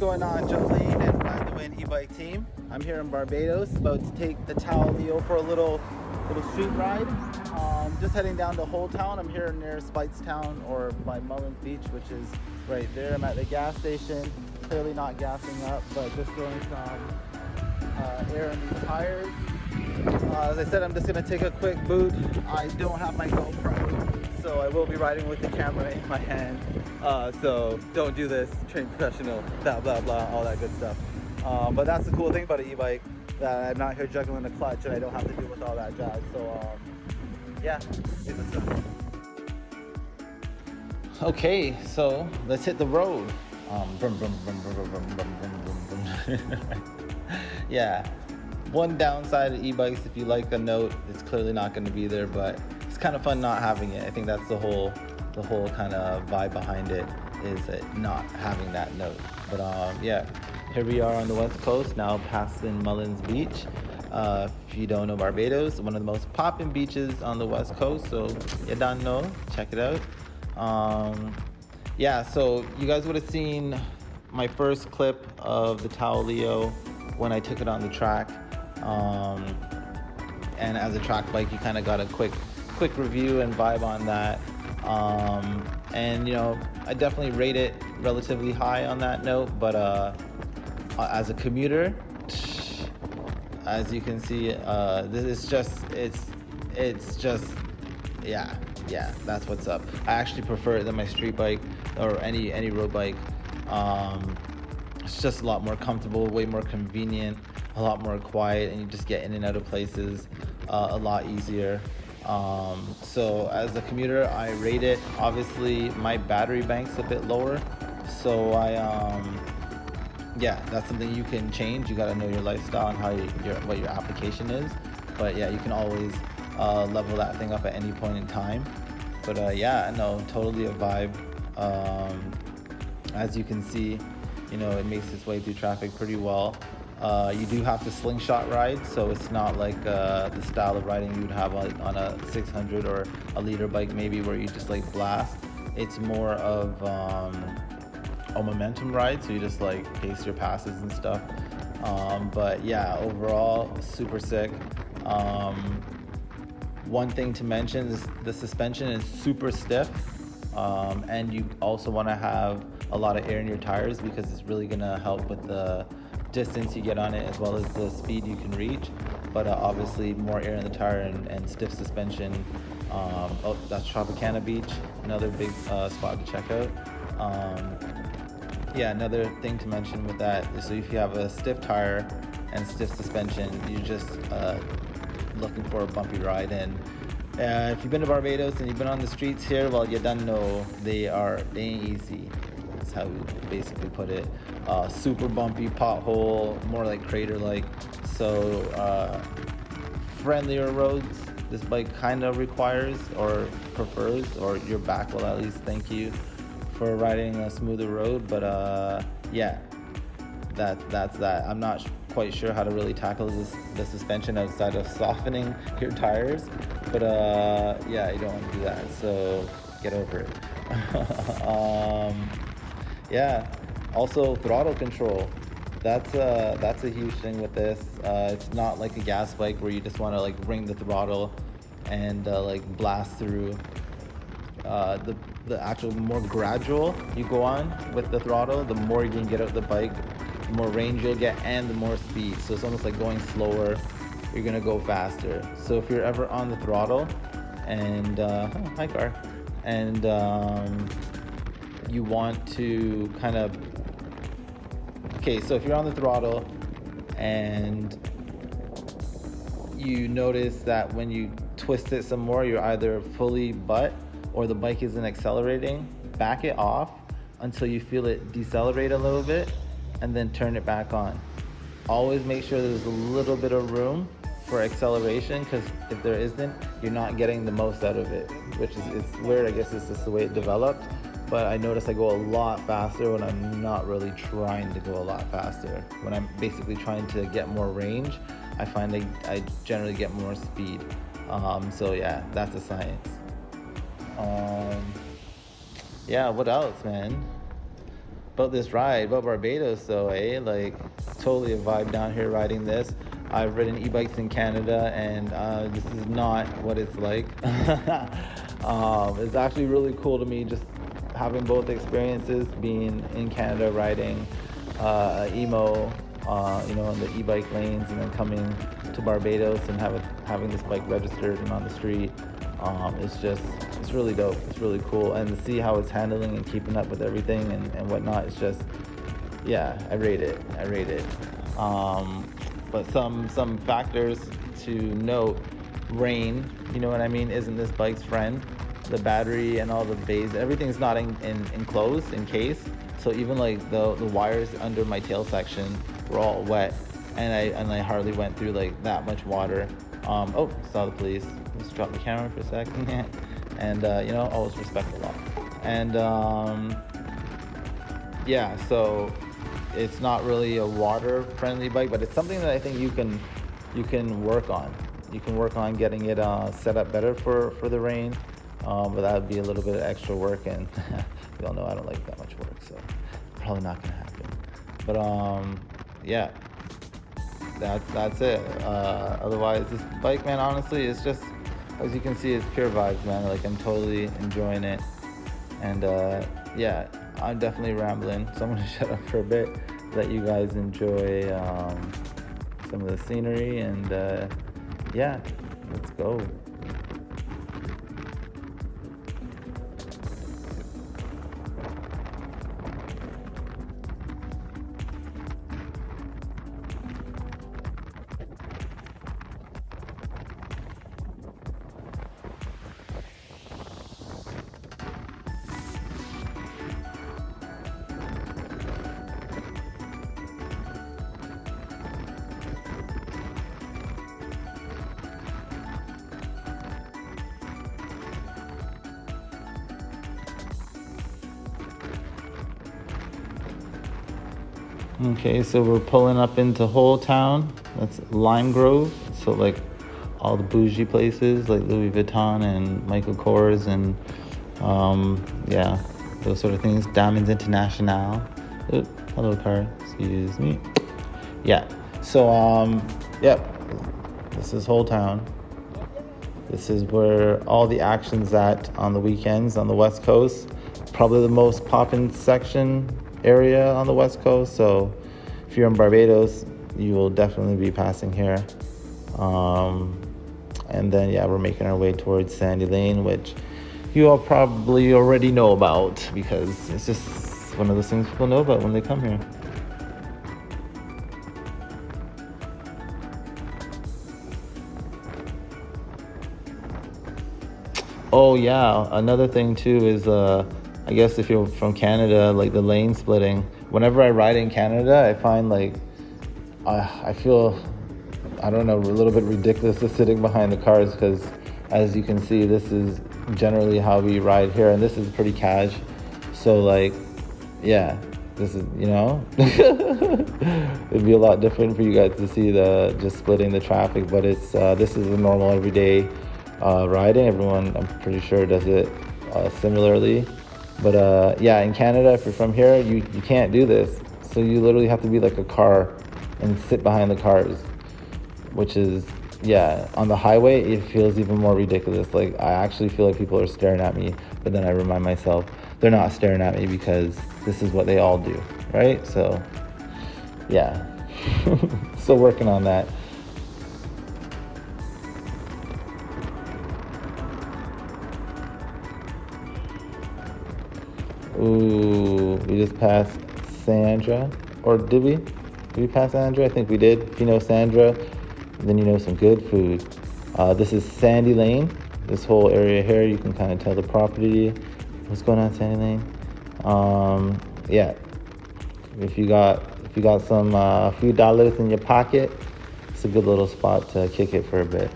going on, Jolene and Tao Leo Ebike team? I'm here in Barbados, about to take the Tao Leo for a little street ride. Just heading down to Whole Town. I'm here near Spitestown or by Mullins Beach, which is right there. I'm at the gas station, clearly not gassing up, but just throwing some air in these tires. As I said, I'm just gonna take a quick boot. I don't have my GoPro, so I will be riding with the camera in my hand. So don't do this, train professional, blah blah blah, all that good stuff. But that's the cool thing about an e-bike, that I'm not here juggling the clutch and I don't have to deal with all that jazz. So yeah, let's go. Okay, so let's hit the road. Brum, brum, brum, brum, brum, brum, brum, brum, brum. Yeah, one downside of e-bikes, if you like a note, it's clearly not going to be there, but it's kind of fun not having it. I think that's the whole kind of vibe behind it, is it not having that note. But yeah, here we are on the west coast now, passing Mullins Beach. If you don't know Barbados, one of the most poppin' beaches on the west coast, so you don't know, check it out. Yeah, so you guys would have seen my first clip of the Tao Leo when I took it on the track. And as a track bike, you kind of got a quick review and vibe on that. And you know, I definitely rate it relatively high on that note, but as a commuter, as you can see, this is just, it's just, yeah, that's what's up. I actually prefer it than my street bike or any road bike. It's just a lot more comfortable, way more convenient, a lot more quiet, and you just get in and out of places a lot easier. So as a commuter, I rate it. Obviously my battery bank's a bit lower, so yeah, that's something you can change. You got to know your lifestyle and how what your application is. But yeah, you can always level that thing up at any point in time. But yeah, no, totally a vibe. As you can see, you know, it makes its way through traffic pretty well. You do have to slingshot ride, so it's not like the style of riding you'd have on a 600 or a liter bike maybe, where you just like blast. It's more of a momentum ride, so you just like pace your passes and stuff. But yeah, overall super sick. One thing to mention is the suspension is super stiff, and you also want to have a lot of air in your tires, because it's really gonna help with the distance you get on it as well as the speed you can reach. But obviously more air in the tire and stiff suspension. Oh, that's Tropicana Beach, another big spot to check out. Yeah, another thing to mention with that is, so if you have a stiff tire and stiff suspension, you're just looking for a bumpy ride. And if you've been to Barbados and you've been on the streets here, well, you done know they ain't easy. That's how we basically put it. Super bumpy, pothole, more like crater-like. So friendlier roads this bike kind of requires or prefers, or your back will at least thank you for riding a smoother road. But yeah, that's that. I'm not quite sure how to really tackle the suspension outside of softening your tires, but yeah, you don't want to do that, so get over it. Yeah, also throttle control. That's a huge thing with this. It's not like a gas bike where you just want to like ring the throttle and like blast through. The actual more gradual you go on with the throttle, the more you can get out the bike, the more range you'll get, and the more speed. So it's almost like going slower, you're gonna go faster. So if you're ever on the throttle and hi car, and you want to kind of, okay, so if you're on the throttle and you notice that when you twist it some more, you're either fully butt or the bike isn't accelerating, back it off until you feel it decelerate a little bit, and then turn it back on. Always make sure there's a little bit of room for acceleration, because if there isn't, you're not getting the most out of it, which is, it's weird, I guess it's just the way it developed. But I notice I go a lot faster when I'm not really trying to go a lot faster. When I'm basically trying to get more range, I find I generally get more speed. So yeah, that's a science. Yeah, what else, man? about this ride, about Barbados though, like totally a vibe down here riding this. I've ridden e-bikes in Canada, and this is not what it's like. It's actually really cool to me just having both experiences, being in Canada riding emo, in the e-bike lanes, and then coming to Barbados and having this bike registered and on the street. It's really dope. It's really cool, and to see how it's handling and keeping up with everything and whatnot, it's just, yeah, I rate it. But some factors to note: rain, you know what I mean, isn't this bike's friend. The battery and all the bays, everything's not enclosed, encased. So even like the wires under my tail section were all wet, and I hardly went through like that much water. Oh, saw the police. Let's drop the camera for a second. And always respect the law. And yeah, so it's not really a water friendly bike, but it's something that I think you can work on. You can work on getting it set up better for the rain. But that would be a little bit of extra work, and you all know I don't like that much work, so probably not gonna happen. But yeah, that's it. Otherwise, this bike, man, honestly, it's just, as you can see, it's pure vibes, man. Like, I'm totally enjoying it, and yeah, I'm definitely rambling, so I'm gonna shut up for a bit, let you guys enjoy some of the scenery, and yeah, let's go. Okay, so we're pulling up into Whole Town. That's Lime Grove. So like all the bougie places like Louis Vuitton and Michael Kors and yeah, those sort of things. Diamonds International. Ooh, hello car, excuse me. Yeah, so yeah, this is Whole Town. This is where all the action's at on the weekends on the West Coast. Probably the most poppin' section area on the West Coast. So if you're in Barbados, you will definitely be passing here. And then yeah, we're making our way towards Sandy Lane, which you all probably already know about because it's just one of those things people know about when they come here. Oh yeah, another thing too is I guess if you're from Canada, like the lane splitting. Whenever I ride in Canada, I find like I feel, I don't know, a little bit ridiculous just sitting behind the cars because, as you can see, this is generally how we ride here, and this is pretty cash. So like, yeah, this is, it'd be a lot different for you guys to see the just splitting the traffic, but it's this is a normal everyday riding. Everyone, I'm pretty sure, does it similarly. But yeah, in Canada, if you're from here, you can't do this. So you literally have to be like a car and sit behind the cars, which is, yeah, on the highway, it feels even more ridiculous. Like, I actually feel like people are staring at me, but then I remind myself, they're not staring at me because this is what they all do, right? So, yeah, still working on that. Ooh, we just passed Sandra, or did we? Did we pass Sandra? I think we did. If you know Sandra, then you know some good food. This is Sandy Lane. This whole area here, you can kind of tell the property. What's going on, Sandy Lane? Yeah. If you got some few dollars in your pocket, it's a good little spot to kick it for a bit.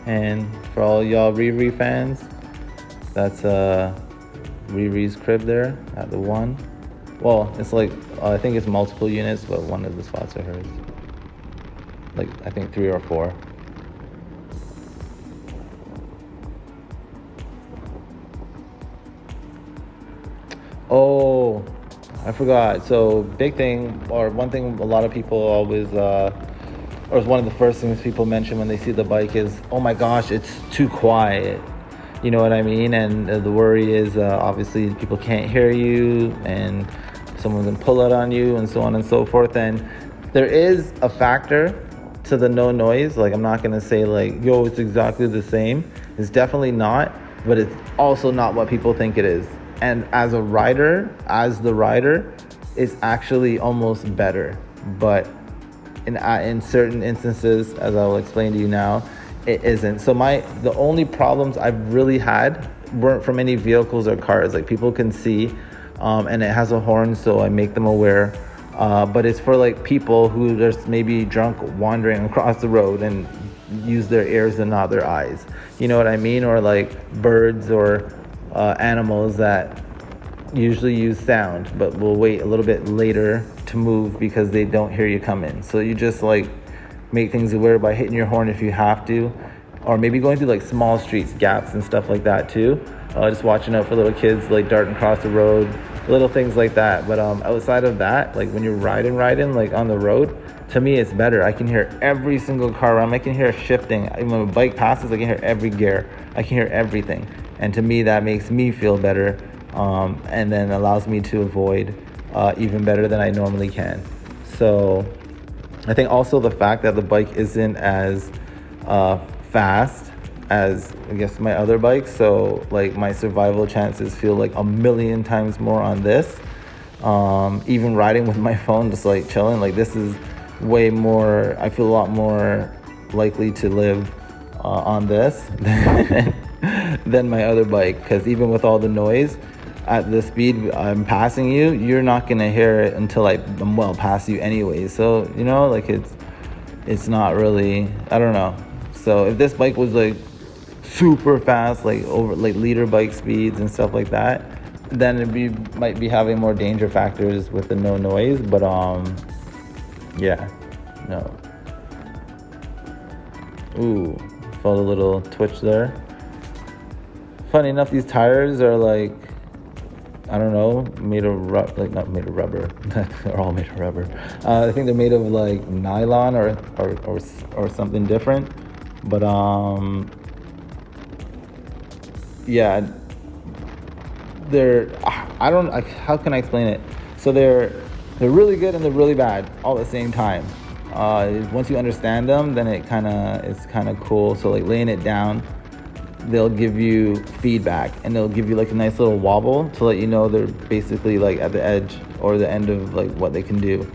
And for all y'all Riri fans, that's Riri's crib there at the 1. Well, it's like I think it's multiple units, but one of the spots are hers. Like I think 3 or 4. Oh, I forgot. So big thing, or one thing a lot of people always, or it's one of the first things people mention when they see the bike is, oh my gosh, it's too quiet. You know what I mean? And the worry is obviously people can't hear you and someone can pull it on you and so on and so forth. And there is a factor to the no noise. Like I'm not going to say like, yo, it's exactly the same. It's definitely not, but it's also not what people think it is. And as the rider, it's actually almost better. But in certain instances, as I will explain to you now, it isn't. So the only problems I've really had weren't from any vehicles or cars. Like people can see, and it has a horn, so I make them aware. But it's for like people who just maybe drunk wandering across the road and use their ears and not their eyes. You know what I mean? Or like birds or animals that usually use sound but will wait a little bit later to move because they don't hear you come in. So you just like make things aware by hitting your horn if you have to, or maybe going through like small streets, gaps and stuff like that too. Just watching out for little kids like darting across the road, little things like that. But outside of that, like when you're riding like on the road, to me it's better. I can hear every single car around. I can hear shifting. Even when a bike passes, I can hear every gear. I can hear everything. And to me, that makes me feel better, and then allows me to avoid even better than I normally can. So I think also the fact that the bike isn't as fast as I guess my other bikes, so like my survival chances feel like a million times more on this. Even riding with my phone, just like chilling, like this is way more, I feel a lot more likely to live on this than my other bike, because even with all the noise at the speed I'm passing you, you're not gonna hear it until I'm well past you anyway. So you know, like it's not really, I don't know. So if this bike was like super fast, like over like liter bike speeds and stuff like that, then might be having more danger factors with the no noise. But yeah, no. Ooh, felt a little twitch there. Funny enough, these tires are like, I don't know, made of like not made of rubber. They're all made of rubber. I think they're made of like nylon or something different. But yeah, how can I explain it? So they're really good and they're really bad all at the same time. Once you understand them, then it's kind of cool. So like laying it down, they'll give you feedback and they'll give you like a nice little wobble to let you know they're basically like at the edge or the end of like what they can do.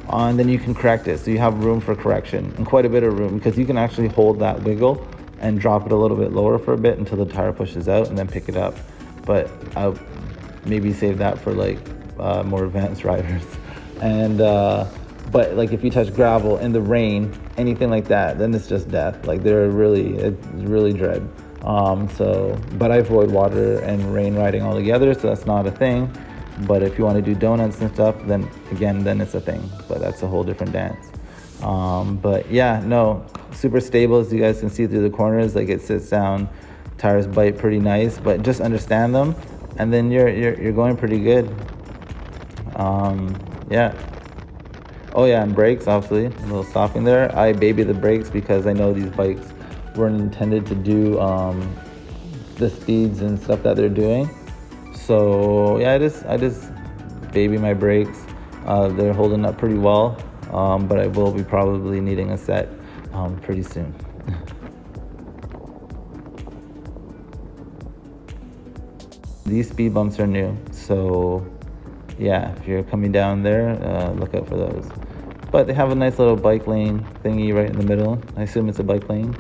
And then you can correct it. So you have room for correction and quite a bit of room, because you can actually hold that wiggle and drop it a little bit lower for a bit until the tire pushes out and then pick it up. But I'll maybe save that for like more advanced riders. And but like if you touch gravel in the rain, anything like that, then it's just death. Like it's really dread. But I avoid water and rain riding altogether, so that's not a thing. But if you want to do donuts and stuff, then it's a thing. But that's a whole different dance. But yeah, no, super stable, as you guys can see through the corners. Like it sits down, tires bite pretty nice, but just understand them, and then you're going pretty good. Yeah. Oh yeah, and brakes, obviously, a little stopping there. I baby the brakes because I know these bikes weren't intended to do the speeds and stuff that they're doing. So yeah, I just baby my brakes. They're holding up pretty well, but I will be probably needing a set pretty soon. These speed bumps are new, so yeah, if you're coming down there, look out for those. But they have a nice little bike lane thingy right in the middle. I assume it's a bike lane.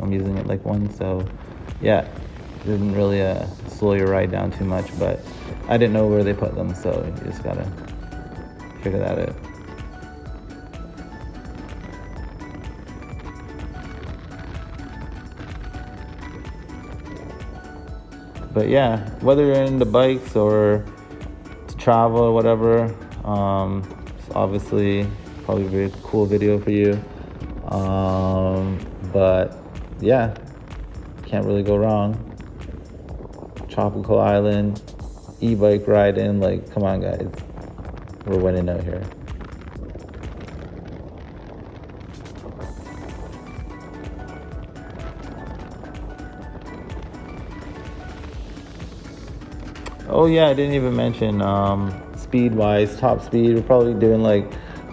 I'm using it like one, so yeah, didn't really slow your ride down too much, but I didn't know where they put them, so you just gotta figure that out. But yeah, whether you're into bikes or travel or whatever, it's obviously probably a very cool video for you. But yeah, can't really go wrong. Tropical island, e-bike riding, like, come on guys, we're winning out here. Oh yeah, I didn't even mention speed wise, top speed, we're probably doing like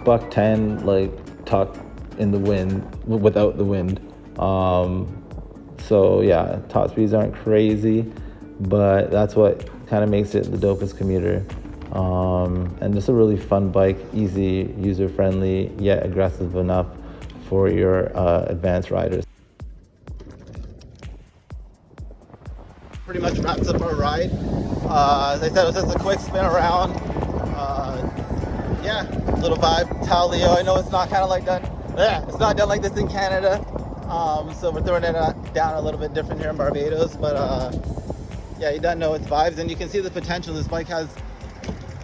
buck 10, like tuck in the wind, without the wind. So yeah, top speeds aren't crazy, but that's what kind of makes it the dopest commuter. And just a really fun bike, easy, user friendly, yet aggressive enough for your advanced riders. Pretty much wraps up our ride. As I said, it was just a quick spin around. Yeah, little vibe. Tao Leo. I know it's not kind of like done. Yeah, it's not done like this in Canada. So we're throwing it down a little bit different here in Barbados. But yeah, you don't know its vibes, and you can see the potential. This bike has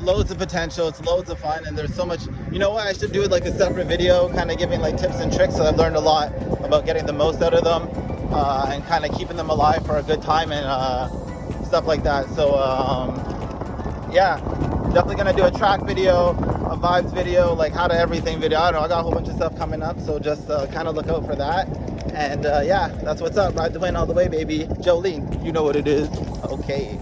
loads of potential. It's loads of fun, and there's so much. You know what? I should do it like a separate video, kind of giving like tips and tricks. So I've learned a lot about getting the most out of them. And kind of keeping them alive for a good time and stuff like that. So yeah, definitely gonna do a track video, a vibes video, like how to everything video. I don't know, I got a whole bunch of stuff coming up, so just kind of look out for that. And yeah, that's what's up. Ride the wind all the way, baby. Jolene, you know what it is. Okay.